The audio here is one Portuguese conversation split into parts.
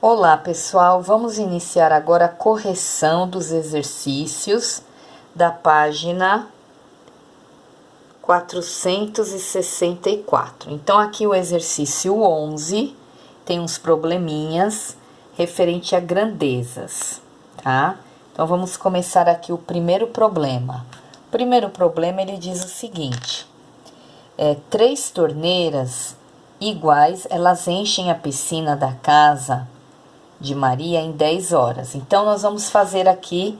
Olá, pessoal! Vamos iniciar agora a correção dos exercícios da página 464. Então, aqui o exercício 11 tem uns probleminhas referente a grandezas, tá? Então, vamos começar aqui o primeiro problema. O primeiro problema, ele diz o seguinte: 3 torneiras iguais, elas enchem a piscina da casa de Maria em 10 horas. Então, nós vamos fazer aqui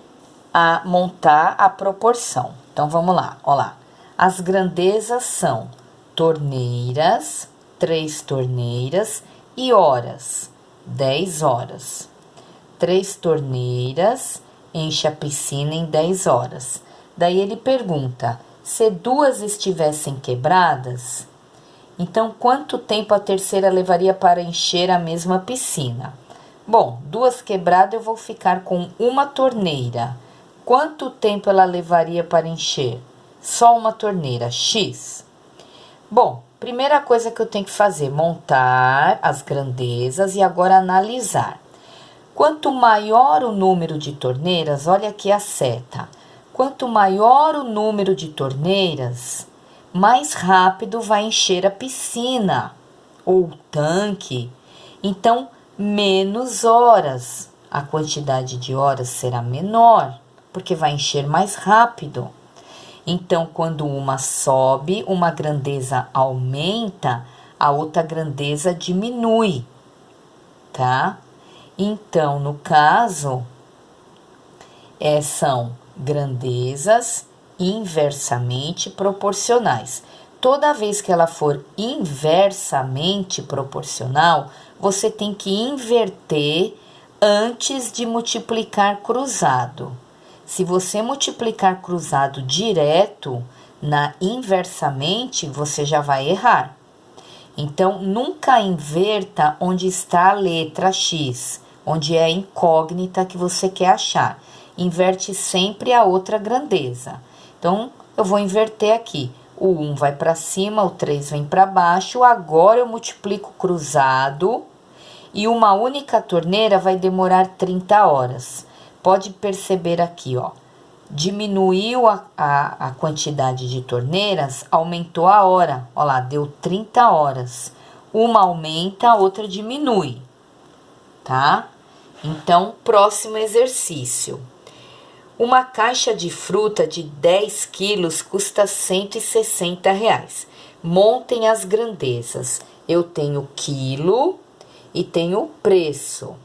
montar a proporção. Então, vamos lá, ó lá. As grandezas são torneiras, 3 torneiras e horas, 10 horas. 3 torneiras enche a piscina em 10 horas. Daí ele pergunta, se 2 estivessem quebradas, então quanto tempo a terceira levaria para encher a mesma piscina? Bom, 2 quebradas eu vou ficar com uma torneira. Quanto tempo ela levaria para encher? Só uma torneira, X. Bom, primeira coisa que eu tenho que fazer, montar as grandezas e agora analisar. Quanto maior o número de torneiras, olha aqui a seta. Quanto maior o número de torneiras, mais rápido vai encher a piscina ou o tanque. Então, menos horas, a quantidade de horas será menor, porque vai encher mais rápido. Então, quando uma sobe, uma grandeza aumenta, a outra grandeza diminui, tá? Então, no caso, são grandezas inversamente proporcionais. Toda vez que ela for inversamente proporcional, você tem que inverter antes de multiplicar cruzado. Se você multiplicar cruzado direto, na inversamente, você já vai errar. Então, nunca inverta onde está a letra X, onde é a incógnita que você quer achar. Inverte sempre a outra grandeza. Então, eu vou inverter aqui. O 1 vai para cima, o 3 vem para baixo. Agora, eu multiplico cruzado e uma única torneira vai demorar 30 horas. Pode perceber aqui, ó. Diminuiu a quantidade de torneiras, aumentou a hora. Ó lá, deu 30 horas. Uma aumenta, a outra diminui, tá? Então, próximo exercício. Uma caixa de fruta de 10 quilos custa R$160. Montem as grandezas. Eu tenho quilo e tenho o preço.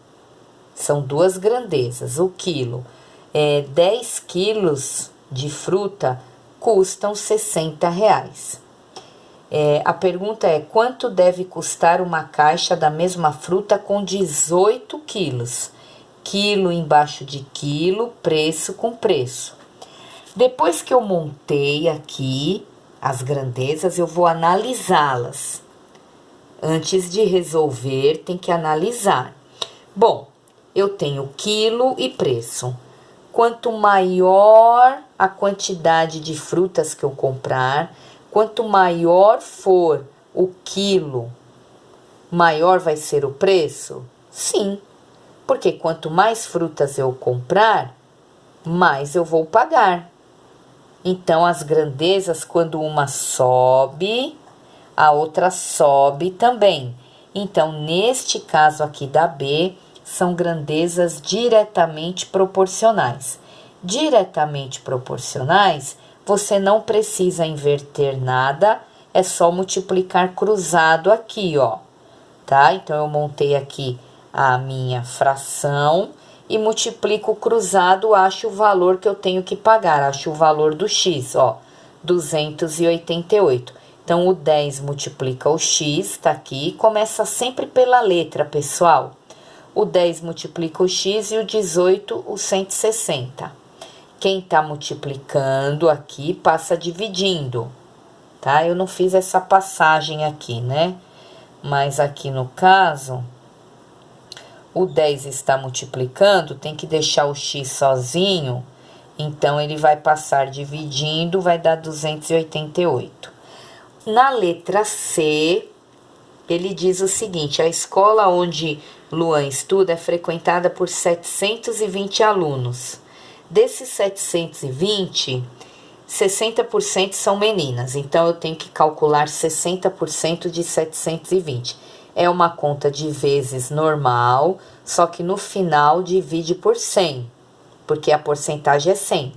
São 2 grandezas. O quilo 10 quilos de fruta custam R$60. A pergunta é, quanto deve custar uma caixa da mesma fruta com 18 quilos? Quilo embaixo de quilo, preço com preço. Depois que eu montei aqui as grandezas, eu vou analisá-las. Antes de resolver, tem que analisar. Bom, eu tenho quilo e preço. Quanto maior a quantidade de frutas que eu comprar, quanto maior for o quilo, maior vai ser o preço? Sim, porque quanto mais frutas eu comprar, mais eu vou pagar. Então, as grandezas, quando uma sobe, a outra sobe também. Então, neste caso aqui da B, são grandezas diretamente proporcionais. Diretamente proporcionais, você não precisa inverter nada, é só multiplicar cruzado aqui, ó, tá? Então, eu montei aqui a minha fração e multiplico cruzado, acho o valor que eu tenho que pagar, acho o valor do X, ó, 288. Então, o 10 multiplica o X, tá aqui, começa sempre pela letra, pessoal. O 10 multiplica o X e o 18 o 160. Quem tá multiplicando aqui, passa dividindo, tá? Eu não fiz essa passagem aqui, né? Mas aqui no caso, o 10 está multiplicando, tem que deixar o X sozinho, então ele vai passar dividindo, vai dar 288. Na letra C, ele diz o seguinte: a escola onde Luan estuda é frequentada por 720 alunos. Desses 720, 60% são meninas, então eu tenho que calcular 60% de 720. É uma conta de vezes normal, só que no final divide por 100, porque a porcentagem é 100.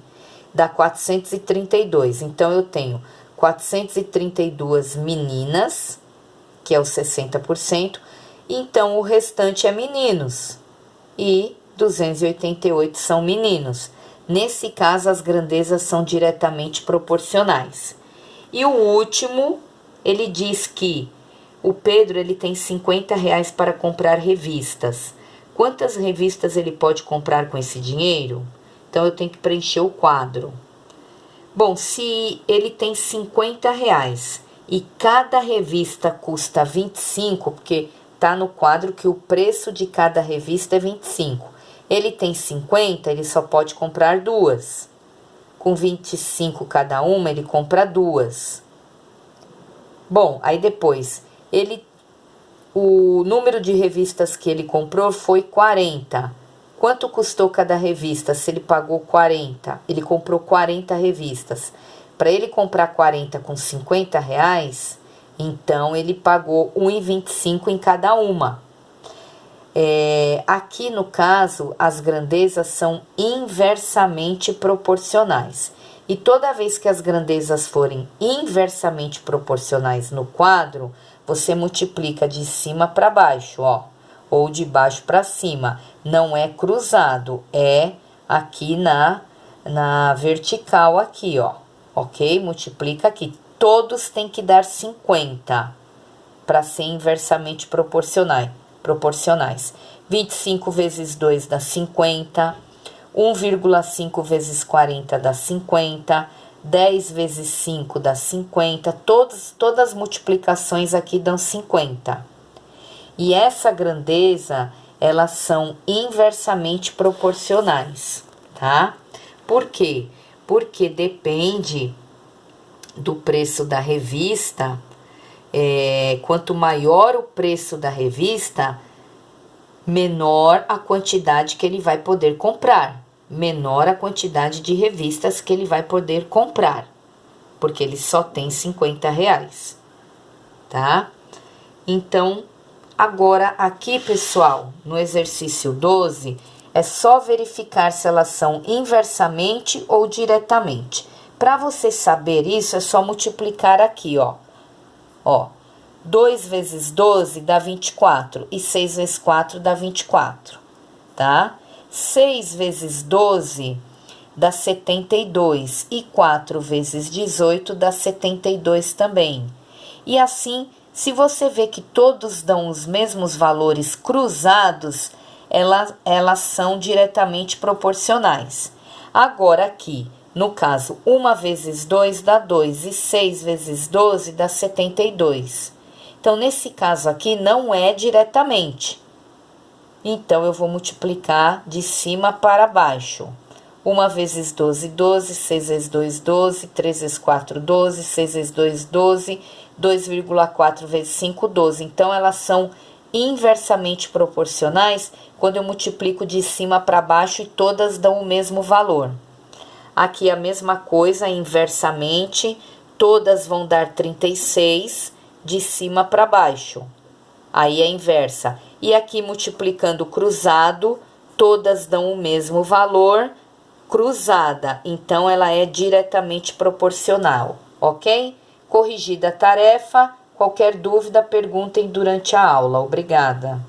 Dá 432, então eu tenho 432 meninas, que é o 60%, então o restante é meninos, e 288 são meninos. Nesse caso, as grandezas são diretamente proporcionais. E o último, ele diz que o Pedro ele tem R$ 50 para comprar revistas. Quantas revistas ele pode comprar com esse dinheiro? Então, eu tenho que preencher o quadro. Bom, se ele tem R$ 50 e cada revista custa 25, porque tá no quadro que o preço de cada revista é 25. Ele tem 50, ele só pode comprar duas. Com 25 cada uma, ele compra duas. Bom, aí depois, o número de revistas que ele comprou foi 40. Quanto custou cada revista? Se ele pagou 40, ele comprou 40 revistas. Para ele comprar 40 com R$ 50, então ele pagou R$ 1,25 em cada uma. Aqui no caso, as grandezas são inversamente proporcionais. E toda vez que as grandezas forem inversamente proporcionais no quadro, você multiplica de cima para baixo, ó, ou de baixo para cima. Não é cruzado, é aqui na vertical aqui, ó, ok? Multiplica aqui. Todos têm que dar 50 para ser inversamente proporcionais. 25 vezes 2 dá 50, 1,5 vezes 40 dá 50, 10 vezes 5 dá 50, todas as multiplicações aqui dão 50. E essa grandeza, elas são inversamente proporcionais, tá? Por quê? Porque depende do preço da revista. Quanto maior o preço da revista, menor a quantidade que ele vai poder comprar, menor a quantidade de revistas que ele vai poder comprar, porque ele só tem R$ 50, tá? Então, agora aqui, pessoal, no exercício 12, é só verificar se elas são inversamente ou diretamente. Para você saber isso, é só multiplicar aqui, ó. 2 vezes 12 dá 24 e 6 vezes 4 dá 24, tá? 6 vezes 12 dá 72 e 4 vezes 18 dá 72 também. E assim, se você vê que todos dão os mesmos valores cruzados, elas são diretamente proporcionais. Agora aqui, no caso, 1 vezes 2 dá 2 e 6 vezes 12 dá 72. Então, nesse caso aqui, não é diretamente. Então, eu vou multiplicar de cima para baixo. 1 vezes 12, 12. 6 vezes 2, 12. 3 vezes 4, 12. 6 vezes 2, 12. 2,4 vezes 5, 12. Então, elas são inversamente proporcionais quando eu multiplico de cima para baixo e todas dão o mesmo valor. Aqui a mesma coisa, inversamente, todas vão dar 36 de cima para baixo. Aí é inversa. E aqui multiplicando cruzado, todas dão o mesmo valor, cruzada. Então, ela é diretamente proporcional, ok? Corrigida a tarefa. Qualquer dúvida, perguntem durante a aula. Obrigada.